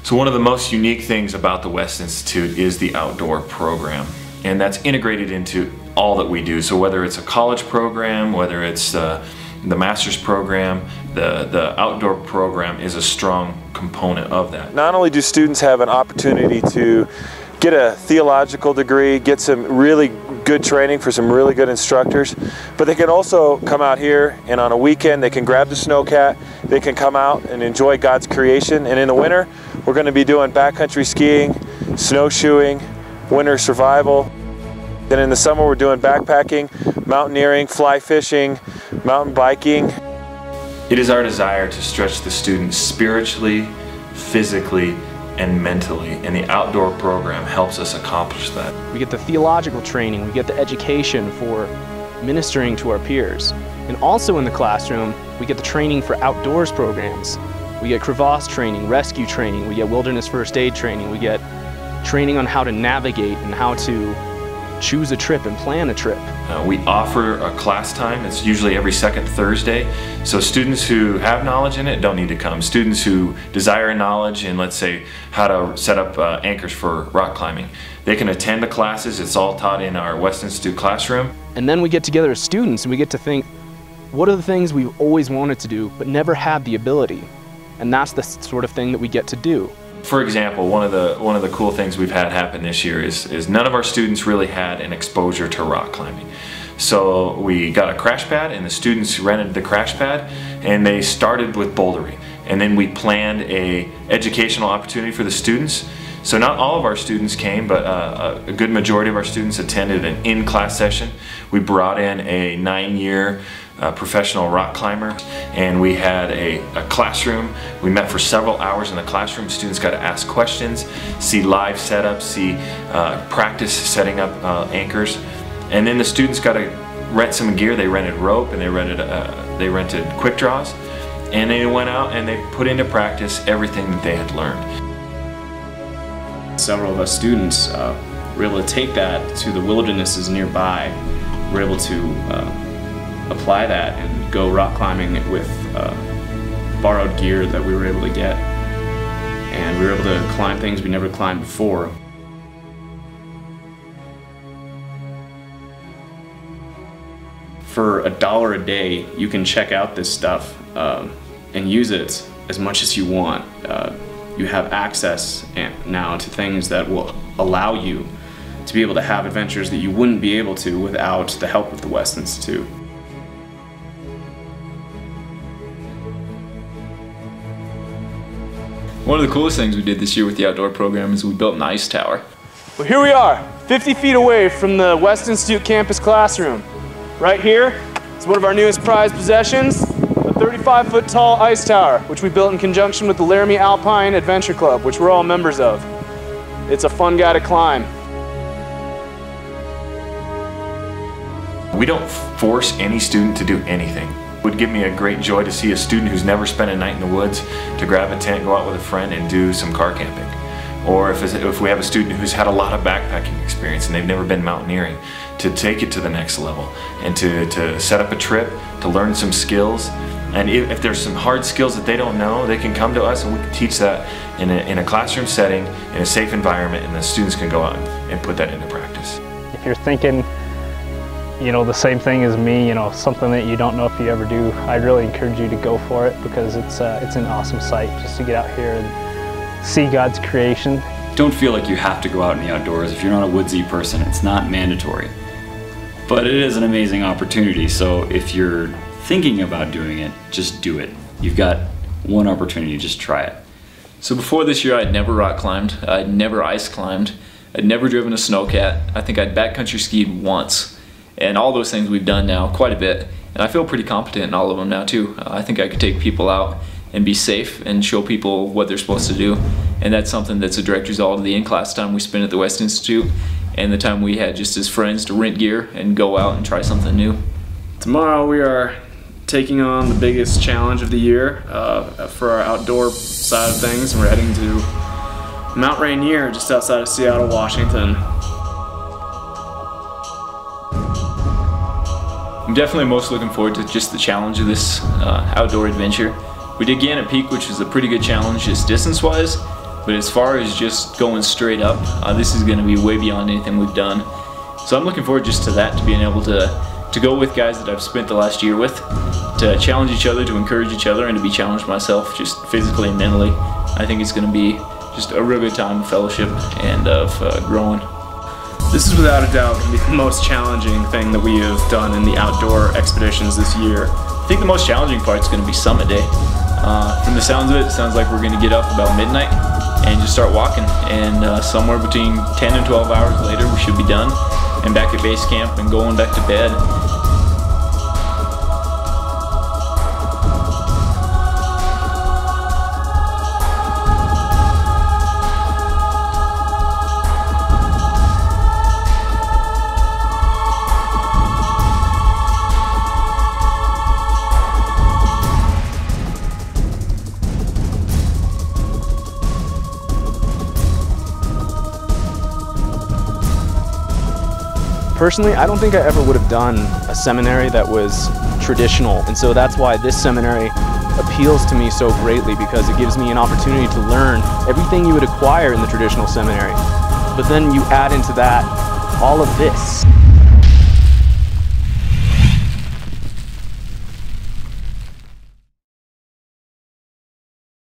So one of the most unique things about the West Institute is the outdoor program, and that's integrated into all that we do. So whether it's a college program, whether it's the master's program, the outdoor program is a strong component of that. Not only do students have an opportunity to get a theological degree, get some really good training for some really good instructors, but they can also come out here and on a weekend they can grab the snowcat, they can come out and enjoy God's creation. And in the winter we're going to be doing backcountry skiing, snowshoeing, winter survival. Then in the summer we're doing backpacking, mountaineering, fly fishing, mountain biking. It is our desire to stretch the students spiritually, physically, and mentally, and the outdoor program helps us accomplish that. We get the theological training, we get the education for ministering to our peers. And also in the classroom, we get the training for outdoors programs. We get crevasse training, rescue training, we get wilderness first aid training, we get training on how to navigate and how to choose a trip and plan a trip. We offer a class time. It's usually every second Thursday. So students who have knowledge in it don't need to come. Students who desire knowledge in, let's say, how to set up anchors for rock climbing, they can attend the classes. It's all taught in our West Institute classroom. And then we get together as students and we get to think, what are the things we've always wanted to do but never had the ability? And that's the sort of thing that we get to do. For example, one of the cool things we've had happen this year is none of our students really had an exposure to rock climbing. So we got a crash pad and the students rented the crash pad and they started with bouldering. And then we planned a educational opportunity for the students. So not all of our students came, but a good majority of our students attended an in-class session. We brought in a 9-year professional rock climber, and we had a classroom. We met for several hours in the classroom. Students got to ask questions, see live setups, see practice setting up anchors, and then the students got to rent some gear. They rented rope and they rented quick draws, and they went out and they put into practice everything that they had learned. Several of us students were able to take that to the wildernesses nearby. We're able to apply that and go rock climbing with borrowed gear that we were able to get. And we were able to climb things we never climbed before. For $1 a day, you can check out this stuff and use it as much as you want. You have access now to things that will allow you to be able to have adventures that you wouldn't be able to without the help of the West Institute. One of the coolest things we did this year with the outdoor program is we built an ice tower. Well, here we are, 50 feet away from the West Institute campus classroom. Right here is one of our newest prized possessions, a 35-foot tall ice tower, which we built in conjunction with the Laramie Alpine Adventure Club, which we're all members of. It's a fun guy to climb. We don't force any student to do anything. It would give me a great joy to see a student who's never spent a night in the woods to grab a tent, go out with a friend and do some car camping. Or if we have a student who's had a lot of backpacking experience and they've never been mountaineering, to take it to the next level and to set up a trip, to learn some skills. And if there's some hard skills that they don't know, they can come to us and we can teach that in a classroom setting, in a safe environment, and the students can go out and put that into practice. If you're thinking, you know, the same thing as me, you know, something that you don't know if you ever do, I'd really encourage you to go for it because it's an awesome sight just to get out here and see God's creation. Don't feel like you have to go out in the outdoors. If you're not a woodsy person, it's not mandatory. But it is an amazing opportunity, so if you're thinking about doing it, just do it. You've got one opportunity, just try it. So before this year, I'd never rock climbed, I'd never ice climbed, I'd never driven a snowcat. I think I'd backcountry skied once. And all those things we've done now quite a bit, and I feel pretty competent in all of them now too. I think I could take people out and be safe and show people what they're supposed to do, and that's something that's a direct result of the in-class time we spent at the West Institute and the time we had just as friends to rent gear and go out and try something new. Tomorrow we are taking on the biggest challenge of the year for our outdoor side of things, and we're heading to Mount Rainier just outside of Seattle, Washington. I'm definitely most looking forward to just the challenge of this outdoor adventure. We did Gannett Peak, which was a pretty good challenge just distance-wise, But as far as just going straight up, this is going to be way beyond anything we've done. So I'm looking forward just to that, to being able to go with guys that I've spent the last year with, to challenge each other, to encourage each other, and to be challenged myself just physically and mentally. I think it's going to be just a real good time of fellowship and of growing. This is without a doubt going to be the most challenging thing that we have done in the outdoor expeditions this year. I think the most challenging part is going to be summit day. From the sounds of it, it sounds like we're going to get up about midnight and just start walking, and somewhere between 10 and 12 hours later we should be done and back at base camp and going back to bed. Personally, I don't think I ever would have done a seminary that was traditional, and so that's why this seminary appeals to me so greatly, because it gives me an opportunity to learn everything you would acquire in the traditional seminary. But then you add into that all of this.